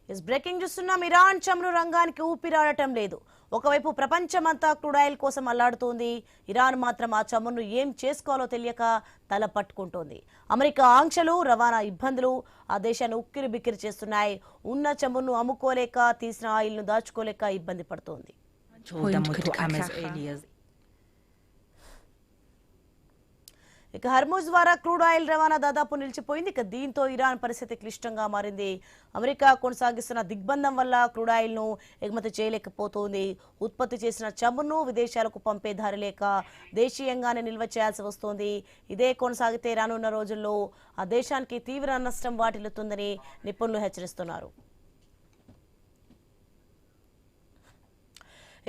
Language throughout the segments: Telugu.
బ్రేకింగ్ చూస్తున్నాం. ఇరాన్ చమురు రంగానికి ఊపిరాడటం లేదు. ఒకవైపు ప్రపంచమంతా క్రూడ్ ఆయిల్ కోసం అల్లాడుతోంది. ఇరాన్ మాత్రం ఆ చమురును ఏం చేసుకోవాలో తెలియక తల పట్టుకుంటోంది. అమెరికా ఆంక్షలు, రవాణా ఇబ్బందులు ఆ దేశాన్ని ఉక్కిరి బిక్కిరి చేస్తున్నాయి. ఉన్న చమురును అమ్ముకోలేక, తీసిన ఆయిల్ను దాచుకోలేక ఇబ్బంది పడుతోంది. ఇక హర్ముజ్ ద్వారా క్రూడ్ ఆయిల్ రవాణా దాదాపు నిలిచిపోయింది. ఇక దీంతో ఇరాన్ పరిస్థితి క్లిష్టంగా మారింది. అమెరికా కొనసాగిస్తున్న దిగ్బంధం వల్ల క్రూడ్ ఆయిల్ ను ఎగుమతి చేయలేకపోతోంది. ఉత్పత్తి చేసిన చమురును విదేశాలకు పంపే దారి లేక దేశీయంగానే నిల్వ చేయాల్సి వస్తోంది. ఇదే కొనసాగితే రానున్న రోజుల్లో ఆ దేశానికి తీవ్ర నష్టం వాటిల్లుతుందని నిపుణులు హెచ్చరిస్తున్నారు.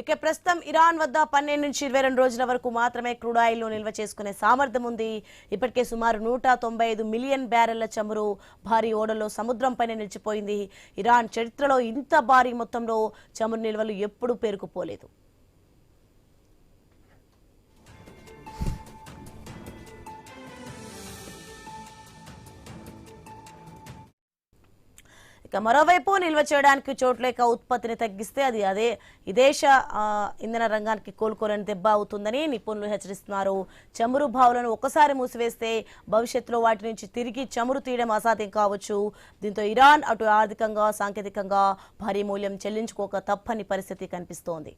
ఇక ప్రస్తుతం ఇరాన్ వద్ద 12 నుంచి 22 రోజుల వరకు మాత్రమే క్రూడ్ ఆయిల్ ను నిల్వ చేసుకునే సామర్థ్యం ఉంది. ఇప్పటికే సుమారు 195 మిలియన్ బ్యారెళ్ల చమురు భారీ ఓడల్లో సముద్రంపైనే నిలిచిపోయింది. ఇరాన్ చరిత్రలో ఇంత భారీ మొత్తంలో చమురు నిల్వలు ఎప్పుడూ పేరుకుపోలేదు. మరోవైపు నిల్వ చేయడానికి చోట్లేక ఉత్పత్తిని తగ్గిస్తే అది దేశ ఇంధన రంగానికి కోలుకోలేని దెబ్బ అవుతుందని నిపుణులు హెచ్చరిస్తున్నారు. చమురు బావులను ఒకసారి మూసివేస్తే భవిష్యత్తులో వాటి నుంచి తిరిగి చమురు తీయడం అసాధ్యం కావచ్చు. దీంతో ఇరాన్ అటు ఆర్థికంగా, సాంకేతికంగా భారీ మూల్యం చెల్లించుకోక తప్పని పరిస్థితి కనిపిస్తోంది.